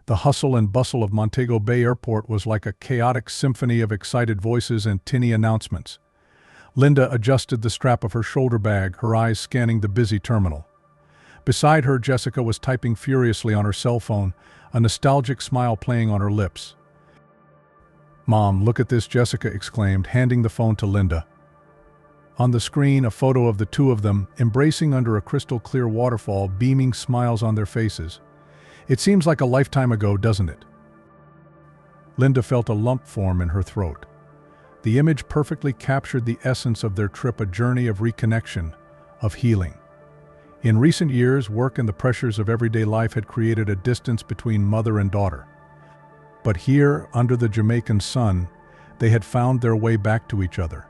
The hustle and bustle of Montego Bay Airport was like a chaotic symphony of excited voices and tinny announcements. Linda adjusted the strap of her shoulder bag, her eyes scanning the busy terminal. Beside her, Jessica was typing furiously on her cell phone, a nostalgic smile playing on her lips. "Mom, look at this," Jessica exclaimed, handing the phone to Linda. On the screen, a photo of the two of them, embracing under a crystal-clear waterfall, beaming smiles on their faces. "It seems like a lifetime ago, doesn't it?" Linda felt a lump form in her throat. The image perfectly captured the essence of their trip, a journey of reconnection, of healing. In recent years, work and the pressures of everyday life had created a distance between mother and daughter. But here, under the Jamaican sun, they had found their way back to each other.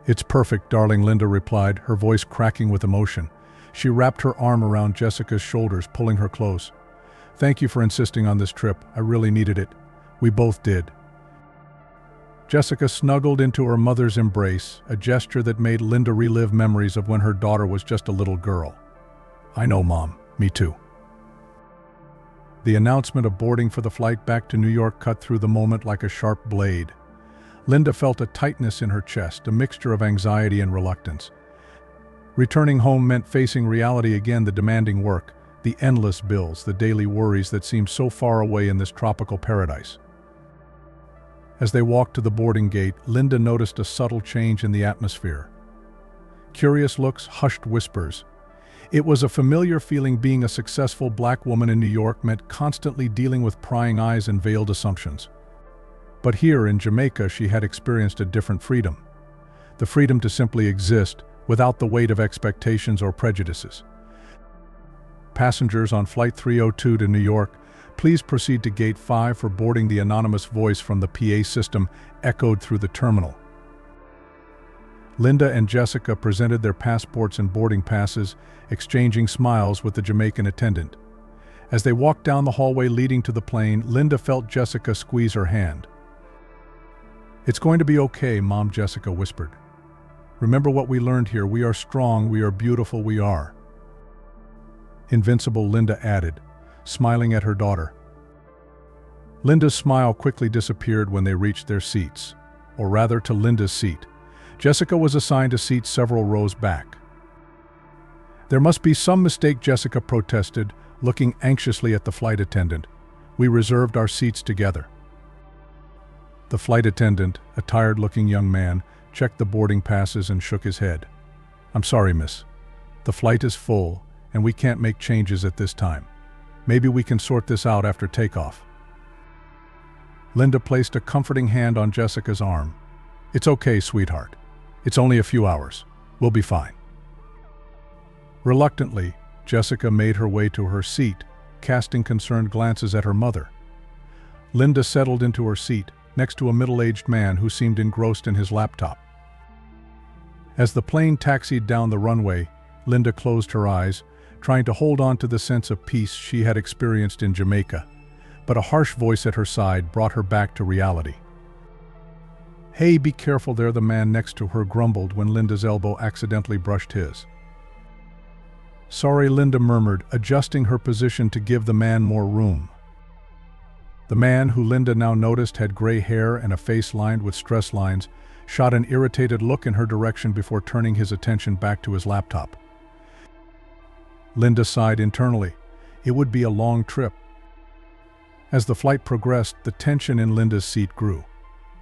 "It's perfect, darling," Linda replied, her voice cracking with emotion. She wrapped her arm around Jessica's shoulders, pulling her close. "Thank you for insisting on this trip. I really needed it. We both did." Jessica snuggled into her mother's embrace, a gesture that made Linda relive memories of when her daughter was just a little girl. "I know, Mom. Me too." The announcement of boarding for the flight back to New York cut through the moment like a sharp blade. Linda felt a tightness in her chest, a mixture of anxiety and reluctance. Returning home meant facing reality again, the demanding work, the endless bills, the daily worries that seemed so far away in this tropical paradise. As they walked to the boarding gate, Linda noticed a subtle change in the atmosphere. Curious looks, hushed whispers. It was a familiar feeling. Being a successful black woman in New York meant constantly dealing with prying eyes and veiled assumptions. But here in Jamaica, she had experienced a different freedom. The freedom to simply exist, without the weight of expectations or prejudices. "Passengers on Flight 302 to New York, please proceed to Gate 5 for boarding," the anonymous voice from the PA system echoed through the terminal. Linda and Jessica presented their passports and boarding passes, exchanging smiles with the Jamaican attendant. As they walked down the hallway leading to the plane, Linda felt Jessica squeeze her hand. "It's going to be okay, Mom," Jessica whispered. "Remember what we learned here. We are strong, we are beautiful, we are invincible," Linda added, smiling at her daughter. Linda's smile quickly disappeared when they reached their seats, or rather to Linda's seat. Jessica was assigned a seat several rows back. "There must be some mistake," Jessica protested, looking anxiously at the flight attendant. "We reserved our seats together." The flight attendant, a tired-looking young man, checked the boarding passes and shook his head. "I'm sorry, miss. The flight is full, and we can't make changes at this time. Maybe we can sort this out after takeoff." Linda placed a comforting hand on Jessica's arm. "It's okay, sweetheart. It's only a few hours. We'll be fine." Reluctantly, Jessica made her way to her seat, casting concerned glances at her mother. Linda settled into her seat, next to a middle-aged man who seemed engrossed in his laptop. As the plane taxied down the runway, Linda closed her eyes, trying to hold on to the sense of peace she had experienced in Jamaica, but a harsh voice at her side brought her back to reality. "Hey, be careful there," the man next to her grumbled when Linda's elbow accidentally brushed his. "Sorry," Linda murmured, adjusting her position to give the man more room. The man, who Linda now noticed had gray hair and a face lined with stress lines, shot an irritated look in her direction before turning his attention back to his laptop. Linda sighed internally. It would be a long trip. As the flight progressed, the tension in Linda's seat grew.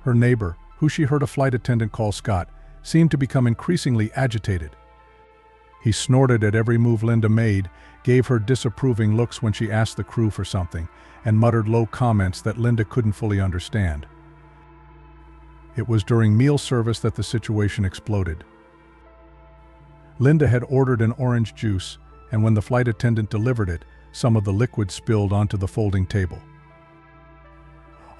Her neighbor, who she heard a flight attendant call Scott, seemed to become increasingly agitated. He snorted at every move Linda made, gave her disapproving looks when she asked the crew for something, and muttered low comments that Linda couldn't fully understand. It was during meal service that the situation exploded. Linda had ordered an orange juice, and when the flight attendant delivered it, some of the liquid spilled onto the folding table.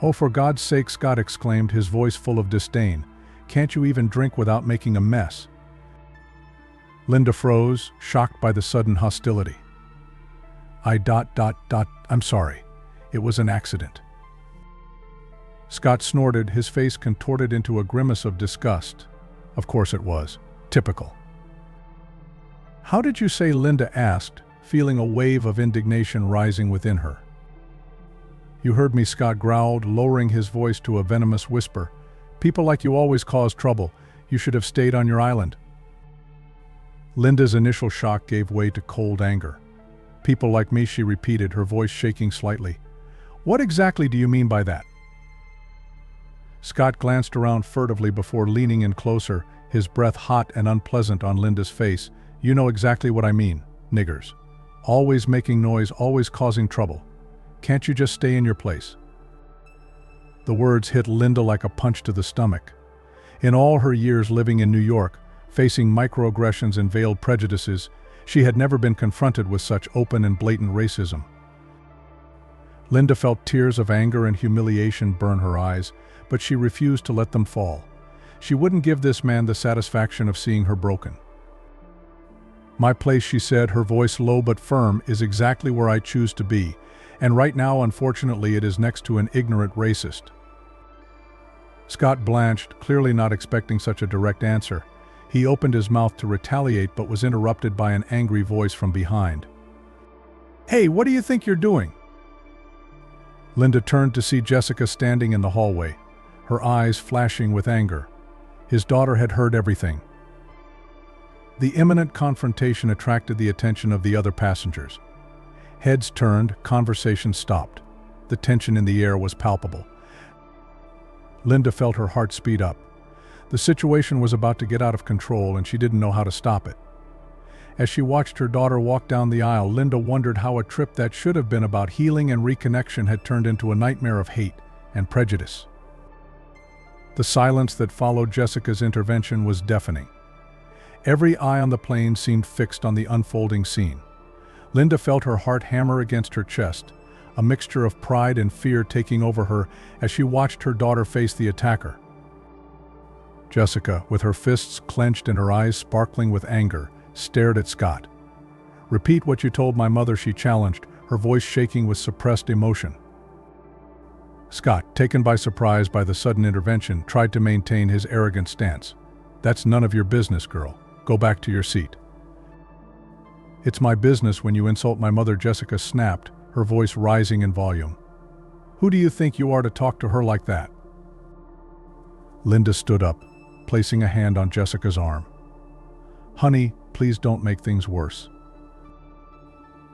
"Oh, for God's sake," Scott exclaimed, his voice full of disdain. "Can't you even drink without making a mess?" Linda froze, shocked by the sudden hostility. I'm sorry. It was an accident." Scott snorted, his face contorted into a grimace of disgust. Of course it was. Typical. "How did you say?" Linda asked, feeling a wave of indignation rising within her. You heard me, Scott growled, lowering his voice to a venomous whisper. People like you always cause trouble. You should have stayed on your island. Linda's initial shock gave way to cold anger. People like me, she repeated, her voice shaking slightly. What exactly do you mean by that? Scott glanced around furtively before leaning in closer, his breath hot and unpleasant on Linda's face. You know exactly what I mean, niggers. Always making noise, always causing trouble. Can't you just stay in your place? The words hit Linda like a punch to the stomach. In all her years living in New York, facing microaggressions and veiled prejudices, she had never been confronted with such open and blatant racism. Linda felt tears of anger and humiliation burn her eyes, but she refused to let them fall. She wouldn't give this man the satisfaction of seeing her broken. My place, she said, her voice low but firm, is exactly where I choose to be, and right now, unfortunately, it is next to an ignorant racist. Scott blanched, clearly not expecting such a direct answer. He opened his mouth to retaliate but was interrupted by an angry voice from behind. Hey, what do you think you're doing? Linda turned to see Jessica standing in the hallway, her eyes flashing with anger. His daughter had heard everything. The imminent confrontation attracted the attention of the other passengers. Heads turned, conversation stopped. The tension in the air was palpable. Linda felt her heart speed up. The situation was about to get out of control and she didn't know how to stop it. As she watched her daughter walk down the aisle, Linda wondered how a trip that should have been about healing and reconnection had turned into a nightmare of hate and prejudice. The silence that followed Jessica's intervention was deafening. Every eye on the plane seemed fixed on the unfolding scene. Linda felt her heart hammer against her chest, a mixture of pride and fear taking over her as she watched her daughter face the attacker. Jessica, with her fists clenched and her eyes sparkling with anger, stared at Scott. Repeat what you told my mother, she challenged, her voice shaking with suppressed emotion. Scott, taken by surprise by the sudden intervention, tried to maintain his arrogant stance. That's none of your business, girl. Go back to your seat. It's my business when you insult my mother, Jessica snapped, her voice rising in volume. Who do you think you are to talk to her like that? Linda stood up, placing a hand on Jessica's arm. Honey, please don't make things worse.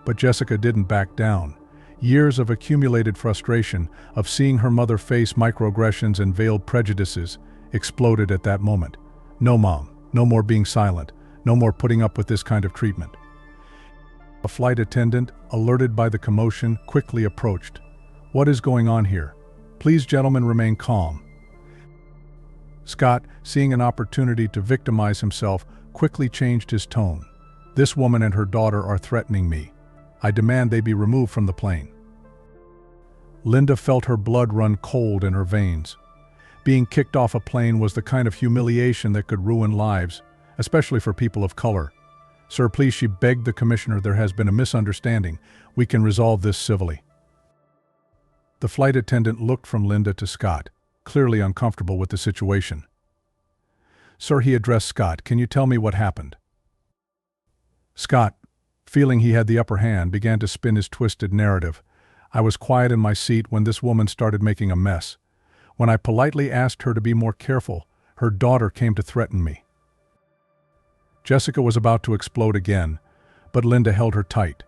But Jessica didn't back down. Years of accumulated frustration, of seeing her mother face microaggressions and veiled prejudices, exploded at that moment. No, Mom, no more being silent, no more putting up with this kind of treatment. A flight attendant, alerted by the commotion, quickly approached. What is going on here? Please, gentlemen, remain calm. Scott, seeing an opportunity to victimize himself, quickly changed his tone. This woman and her daughter are threatening me. I demand they be removed from the plane. Linda felt her blood run cold in her veins. Being kicked off a plane was the kind of humiliation that could ruin lives, especially for people of color. Sir, please, she begged the commissioner, there has been a misunderstanding. We can resolve this civilly. The flight attendant looked from Linda to Scott, clearly uncomfortable with the situation. Sir, he addressed Scott, can you tell me what happened? Scott, feeling he had the upper hand, began to spin his twisted narrative. I was quiet in my seat when this woman started making a mess. When I politely asked her to be more careful, her daughter came to threaten me. Jessica was about to explode again, but Linda held her tight.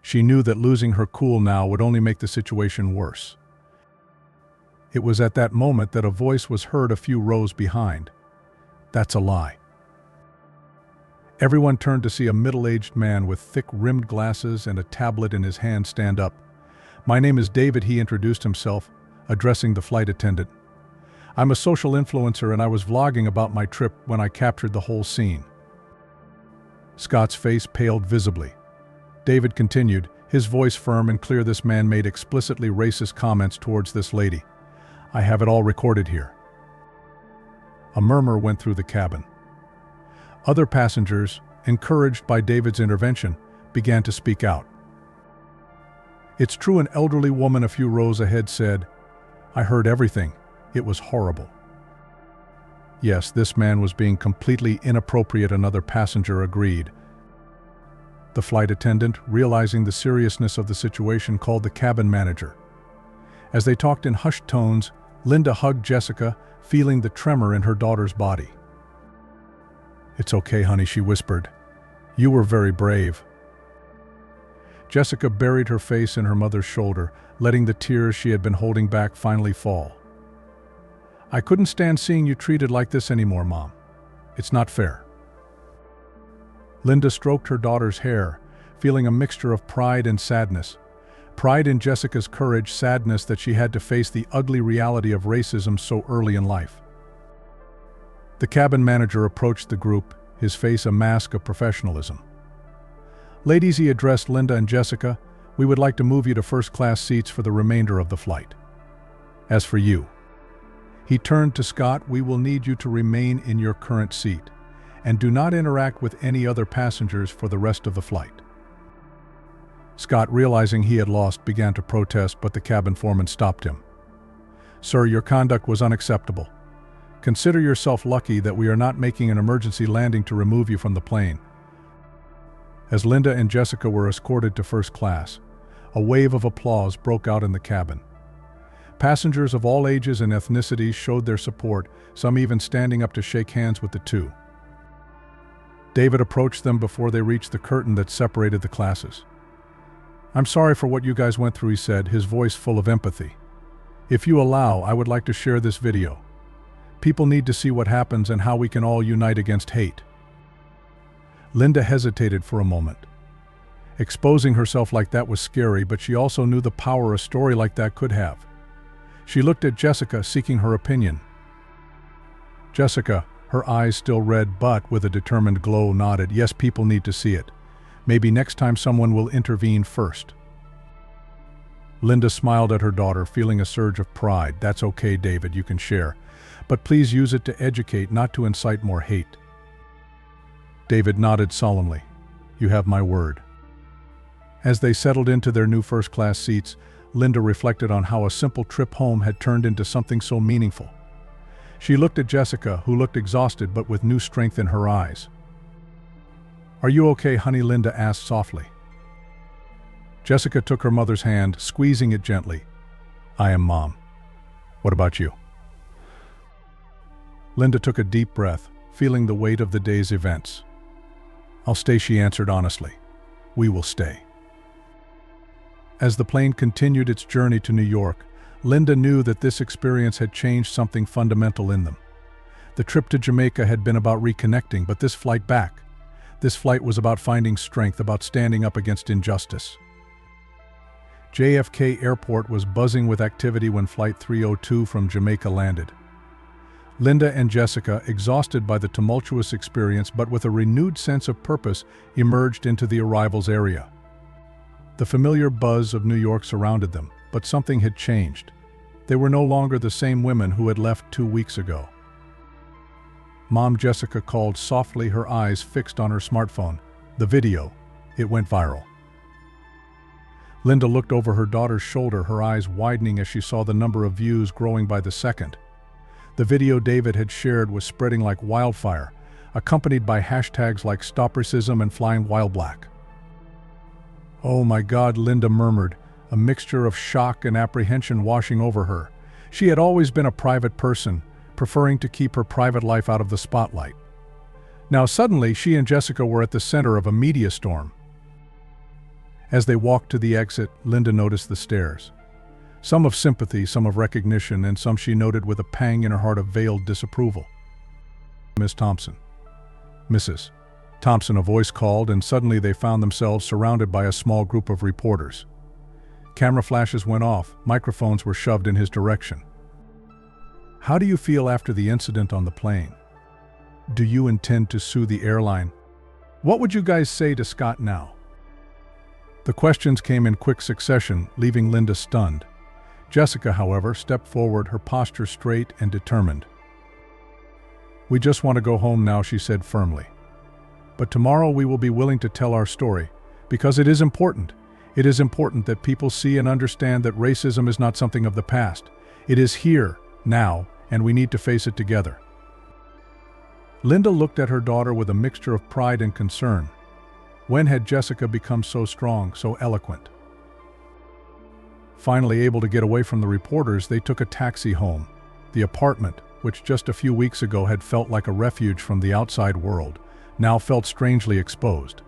She knew that losing her cool now would only make the situation worse. It was at that moment that a voice was heard a few rows behind. That's a lie. Everyone turned to see a middle-aged man with thick-rimmed glasses and a tablet in his hand stand up. My name is David, he introduced himself, addressing the flight attendant. I'm a social influencer and I was vlogging about my trip when I captured the whole scene. Scott's face paled visibly. David continued, his voice firm and clear. This man made explicitly racist comments towards this lady. I have it all recorded here. A murmur went through the cabin. Other passengers, encouraged by David's intervention, began to speak out. It's true, an elderly woman a few rows ahead said, I heard everything. It was horrible. Yes, this man was being completely inappropriate, another passenger agreed. The flight attendant, realizing the seriousness of the situation, called the cabin manager. As they talked in hushed tones, Linda hugged Jessica, feeling the tremor in her daughter's body. "It's okay, honey," she whispered. "You were very brave." Jessica buried her face in her mother's shoulder, letting the tears she had been holding back finally fall. "I couldn't stand seeing you treated like this anymore, Mom. It's not fair." Linda stroked her daughter's hair, feeling a mixture of pride and sadness. Pride in Jessica's courage, sadness that she had to face the ugly reality of racism so early in life. The cabin manager approached the group, his face a mask of professionalism. "Ladies," he addressed Linda and Jessica, "we would like to move you to first-class seats for the remainder of the flight. As for you," he turned to Scott, "we will need you to remain in your current seat, and do not interact with any other passengers for the rest of the flight." Scott, realizing he had lost, began to protest, but the cabin foreman stopped him. "Sir, your conduct was unacceptable. Consider yourself lucky that we are not making an emergency landing to remove you from the plane." As Linda and Jessica were escorted to first class, a wave of applause broke out in the cabin. Passengers of all ages and ethnicities showed their support, some even standing up to shake hands with the two. David approached them before they reached the curtain that separated the classes. "I'm sorry for what you guys went through," he said, his voice full of empathy. "If you allow, I would like to share this video. People need to see what happens and how we can all unite against hate." Linda hesitated for a moment. Exposing herself like that was scary, but she also knew the power a story like that could have. She looked at Jessica, seeking her opinion. Jessica, her eyes still red but with a determined glow, nodded, "Yes, people need to see it. Maybe next time someone will intervene first." Linda smiled at her daughter, feeling a surge of pride. "That's okay, David, you can share. But please use it to educate, not to incite more hate." David nodded solemnly. "You have my word." As they settled into their new first-class seats, Linda reflected on how a simple trip home had turned into something so meaningful. She looked at Jessica, who looked exhausted but with new strength in her eyes. "Are you okay, honey?" Linda asked softly. Jessica took her mother's hand, squeezing it gently. "I am, Mom. What about you?" Linda took a deep breath, feeling the weight of the day's events. "I'll stay," she answered honestly. "We will stay." As the plane continued its journey to New York, Linda knew that this experience had changed something fundamental in them. The trip to Jamaica had been about reconnecting, but this flight was about finding strength, about standing up against injustice. JFK Airport was buzzing with activity when Flight 302 from Jamaica landed. Linda and Jessica, exhausted by the tumultuous experience but with a renewed sense of purpose, emerged into the arrivals area. The familiar buzz of New York surrounded them, but something had changed. They were no longer the same women who had left 2 weeks ago. Mom, Jessica called softly, her eyes fixed on her smartphone. The video. It went viral. Linda looked over her daughter's shoulder, her eyes widening as she saw the number of views growing by the second. The video David had shared was spreading like wildfire, accompanied by hashtags like Stop Racism and Flying While Black. "Oh my God," Linda murmured, a mixture of shock and apprehension washing over her. She had always been a private person, preferring to keep her private life out of the spotlight. Now suddenly, she and Jessica were at the center of a media storm. As they walked to the exit, Linda noticed the stares. Some of sympathy, some of recognition, and some, she noted with a pang in her heart, of veiled disapproval. "Miss Thompson." "Mrs. Thompson," a voice called, and suddenly they found themselves surrounded by a small group of reporters. Camera flashes went off, microphones were shoved in his direction. "How do you feel after the incident on the plane? Do you intend to sue the airline? What would you guys say to Scott now?" The questions came in quick succession, leaving Linda stunned. Jessica, however, stepped forward, her posture straight and determined. "We just want to go home now," she said firmly. "But tomorrow we will be willing to tell our story, because it is important. It is important that people see and understand that racism is not something of the past. It is here, now, and we need to face it together." Linda looked at her daughter with a mixture of pride and concern. When had Jessica become so strong, so eloquent? Finally able to get away from the reporters, they took a taxi home. The apartment, which just a few weeks ago had felt like a refuge from the outside world, now felt strangely exposed.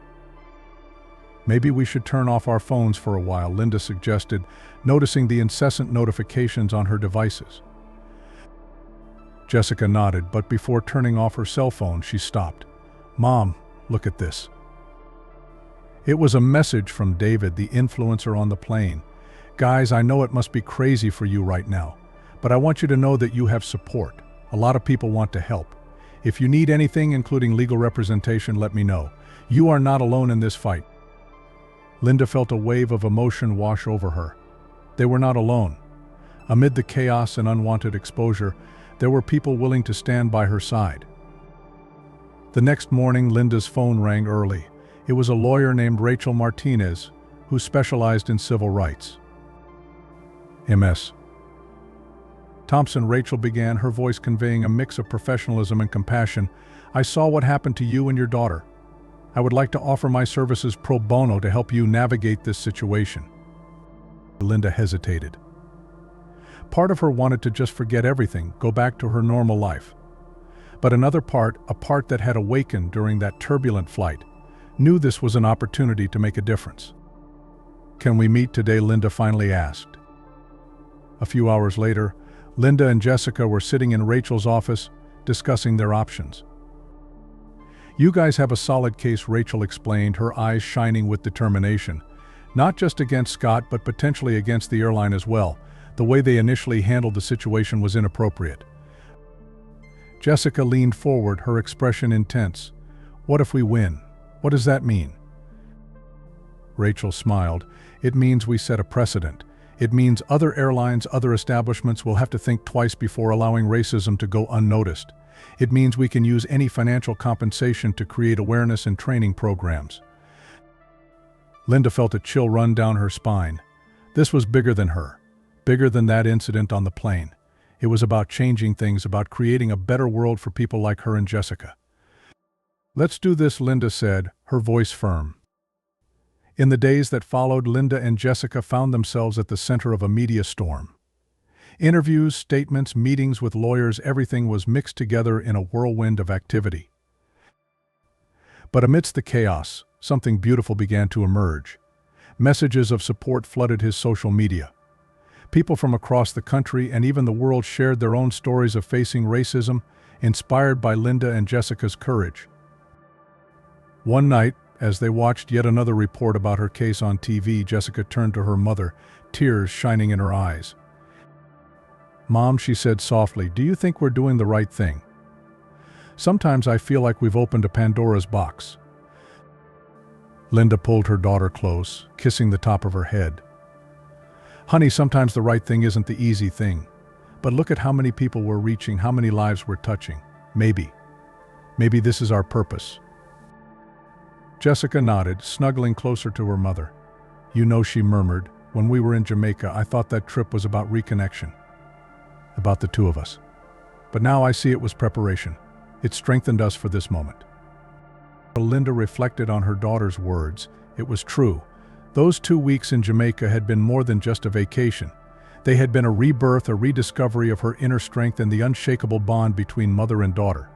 "Maybe we should turn off our phones for a while," Linda suggested, noticing the incessant notifications on her devices. Jessica nodded, but before turning off her cell phone, she stopped. "Mom, look at this." It was a message from David, the influencer on the plane. "Guys, I know it must be crazy for you right now, but I want you to know that you have support. A lot of people want to help. If you need anything, including legal representation, let me know. You are not alone in this fight." Linda felt a wave of emotion wash over her. They were not alone. Amid the chaos and unwanted exposure, there were people willing to stand by her side. The next morning, Linda's phone rang early. It was a lawyer named Rachel Martinez, who specialized in civil rights. Ms. Thompson, Rachel began, her voice conveying a mix of professionalism and compassion. "I saw what happened to you and your daughter. I would like to offer my services pro bono to help you navigate this situation." Linda hesitated. Part of her wanted to just forget everything, go back to her normal life. But another part, a part that had awakened during that turbulent flight, knew this was an opportunity to make a difference. "Can we meet today?" Linda finally asked. A few hours later, Linda and Jessica were sitting in Rachel's office, discussing their options. "You guys have a solid case," Rachel explained, her eyes shining with determination. "Not just against Scott, but potentially against the airline as well. The way they initially handled the situation was inappropriate." Jessica leaned forward, her expression intense. "What if we win? What does that mean?" Rachel smiled. "It means we set a precedent. It means other airlines, other establishments will have to think twice before allowing racism to go unnoticed. It means we can use any financial compensation to create awareness and training programs." Linda felt a chill run down her spine. This was bigger than her, bigger than that incident on the plane. It was about changing things, about creating a better world for people like her and Jessica. "Let's do this," Linda said, her voice firm. In the days that followed, Linda and Jessica found themselves at the center of a media storm. Interviews, statements, meetings with lawyers, everything was mixed together in a whirlwind of activity. But amidst the chaos, something beautiful began to emerge. Messages of support flooded his social media. People from across the country and even the world shared their own stories of facing racism, inspired by Linda and Jessica's courage. One night, as they watched yet another report about her case on TV, Jessica turned to her mother, tears shining in her eyes. "Mom," she said softly, "do you think we're doing the right thing? Sometimes I feel like we've opened a Pandora's box." Linda pulled her daughter close, kissing the top of her head. "Honey, sometimes the right thing isn't the easy thing. But look at how many people we're reaching, how many lives we're touching. Maybe this is our purpose." Jessica nodded, snuggling closer to her mother. "You know," she murmured, "when we were in Jamaica, I thought that trip was about reconnection. About the two of us. But now I see it was preparation. It strengthened us for this moment." Linda reflected on her daughter's words. It was true. Those 2 weeks in Jamaica had been more than just a vacation. They had been a rebirth, a rediscovery of her inner strength and the unshakable bond between mother and daughter.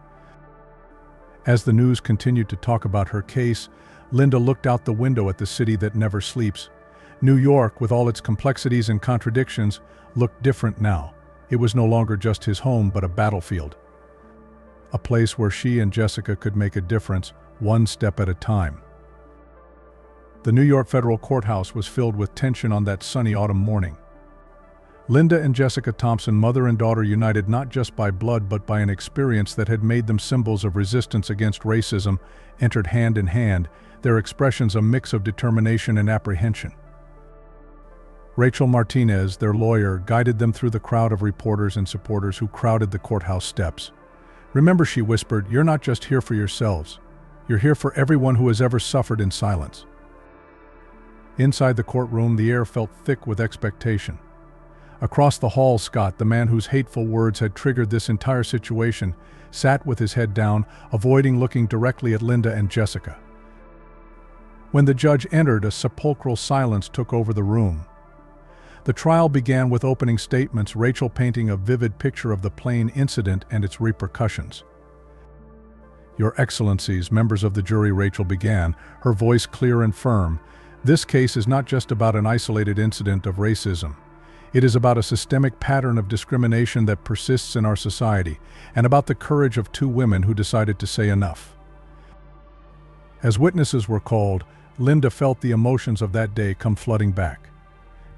As the news continued to talk about her case, Linda looked out the window at the city that never sleeps. New York, with all its complexities and contradictions, looked different now. It was no longer just his home, but a battlefield. A place where she and Jessica could make a difference, one step at a time. The New York federal courthouse was filled with tension on that sunny autumn morning. Linda and Jessica Thompson, mother and daughter, united not just by blood but by an experience that had made them symbols of resistance against racism, entered hand in hand, their expressions a mix of determination and apprehension. Rachel Martinez, their lawyer, guided them through the crowd of reporters and supporters who crowded the courthouse steps. "Remember," she whispered, "you're not just here for yourselves. You're here for everyone who has ever suffered in silence." Inside the courtroom, the air felt thick with expectation. Across the hall, Scott, the man whose hateful words had triggered this entire situation, sat with his head down, avoiding looking directly at Linda and Jessica. When the judge entered, a sepulchral silence took over the room. The trial began with opening statements, Rachel painting a vivid picture of the plane incident and its repercussions. "Your Excellencies, members of the jury," Rachel began, her voice clear and firm, "this case is not just about an isolated incident of racism. It is about a systemic pattern of discrimination that persists in our society, and about the courage of two women who decided to say enough." As witnesses were called, Linda felt the emotions of that day come flooding back.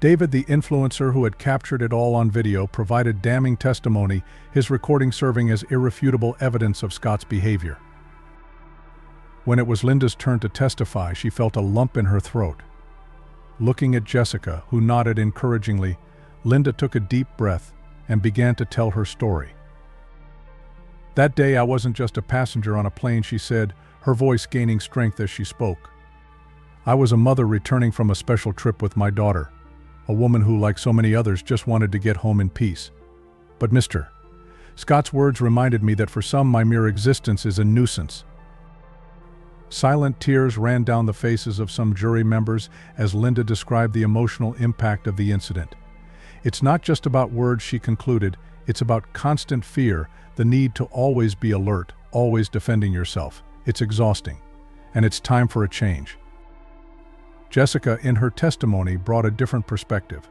David, the influencer who had captured it all on video, provided damning testimony, his recording serving as irrefutable evidence of Scott's behavior. When it was Linda's turn to testify, she felt a lump in her throat. Looking at Jessica, who nodded encouragingly, Linda took a deep breath and began to tell her story. "That day I wasn't just a passenger on a plane," she said, her voice gaining strength as she spoke. "I was a mother returning from a special trip with my daughter, a woman who, like so many others, just wanted to get home in peace. But Mr. Scott's words reminded me that for some my mere existence is a nuisance." Silent tears ran down the faces of some jury members as Linda described the emotional impact of the incident. "It's not just about words," she concluded, "it's about constant fear, the need to always be alert, always defending yourself. It's exhausting. And it's time for a change." Jessica, in her testimony, brought a different perspective.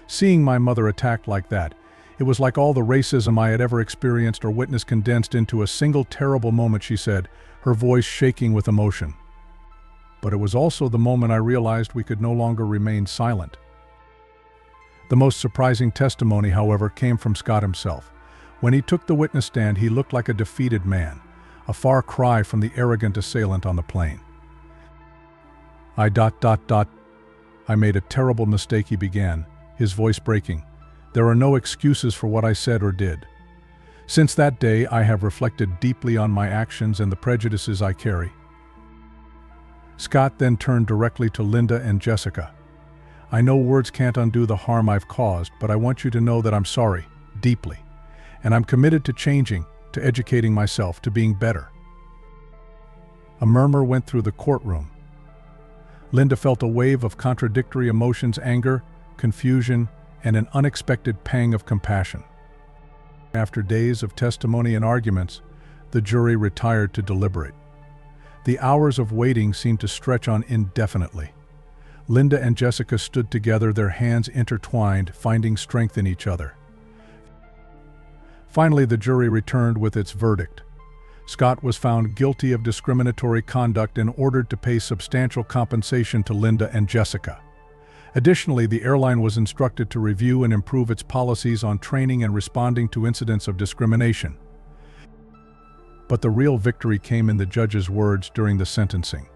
"Seeing my mother attacked like that, it was like all the racism I had ever experienced or witnessed condensed into a single terrible moment," she said, her voice shaking with emotion. "But it was also the moment I realized we could no longer remain silent." The most surprising testimony, however, came from Scott himself. When he took the witness stand, he looked like a defeated man, a far cry from the arrogant assailant on the plane. I made a terrible mistake," he began, his voice breaking. "There are no excuses for what I said or did. Since that day, I have reflected deeply on my actions and the prejudices I carry." Scott then turned directly to Linda and Jessica. "I know words can't undo the harm I've caused, but I want you to know that I'm sorry, deeply. And I'm committed to changing, to educating myself, to being better." A murmur went through the courtroom. Linda felt a wave of contradictory emotions: anger, confusion, and an unexpected pang of compassion. After days of testimony and arguments, the jury retired to deliberate. The hours of waiting seemed to stretch on indefinitely. Linda and Jessica stood together, their hands intertwined, finding strength in each other. Finally, the jury returned with its verdict. Scott was found guilty of discriminatory conduct and ordered to pay substantial compensation to Linda and Jessica. Additionally, the airline was instructed to review and improve its policies on training and responding to incidents of discrimination. But the real victory came in the judge's words during the sentencing.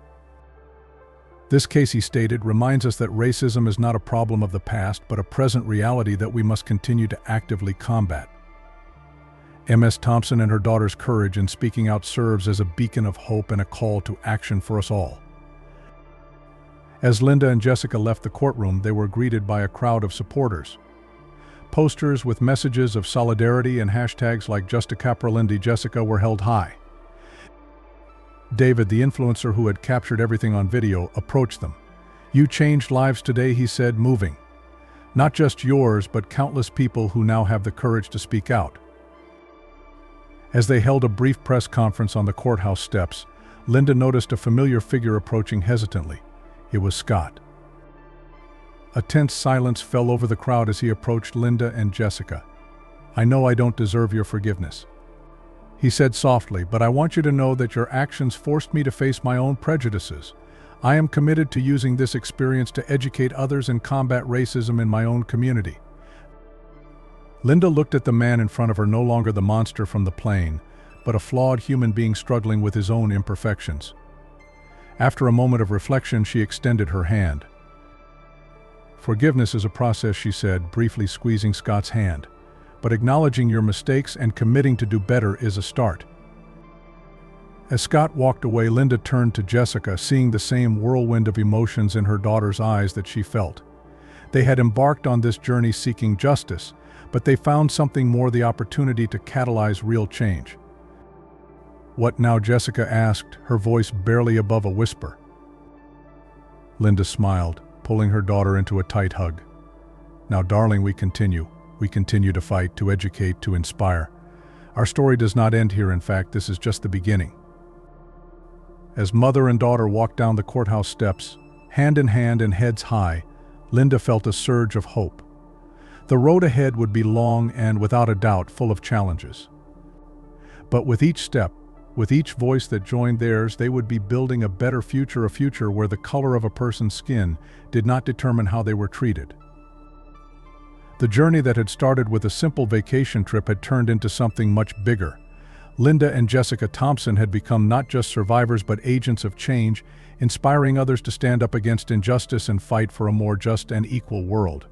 "This case," he stated, "reminds us that racism is not a problem of the past, but a present reality that we must continue to actively combat." Ms. Thompson and her daughter's courage in speaking out serves as a beacon of hope and a call to action for us all. As Linda and Jessica left the courtroom, they were greeted by a crowd of supporters. Posters with messages of solidarity and hashtags like #JustiCapralindi Jessica were held high. David, the influencer who had captured everything on video, approached them. "You changed lives today," he said, moving. "Not just yours, but countless people who now have the courage to speak out." As they held a brief press conference on the courthouse steps, Linda noticed a familiar figure approaching hesitantly. It was Scott. A tense silence fell over the crowd as he approached Linda and Jessica. "I know I don't deserve your forgiveness," he said softly, "but I want you to know that your actions forced me to face my own prejudices. I am committed to using this experience to educate others and combat racism in my own community." Linda looked at the man in front of her, no longer the monster from the plane, but a flawed human being struggling with his own imperfections. After a moment of reflection, she extended her hand. "Forgiveness is a process," she said, briefly squeezing Scott's hand. "But acknowledging your mistakes and committing to do better is a start." As Scott walked away, Linda turned to Jessica, seeing the same whirlwind of emotions in her daughter's eyes that she felt. They had embarked on this journey seeking justice, but they found something more: the opportunity to catalyze real change. "What now?" Jessica asked, her voice barely above a whisper. Linda smiled, pulling her daughter into a tight hug. Now, darling, we continue. We continue to fight, to educate, to inspire. Our story does not end here, in fact, this is just the beginning. As mother and daughter walked down the courthouse steps, hand in hand and heads high, Linda felt a surge of hope. The road ahead would be long and, without a doubt, full of challenges. But with each step, with each voice that joined theirs, they would be building a better future, a future where the color of a person's skin did not determine how they were treated. The journey that had started with a simple vacation trip had turned into something much bigger. Linda and Jessica Thompson had become not just survivors but agents of change, inspiring others to stand up against injustice and fight for a more just and equal world.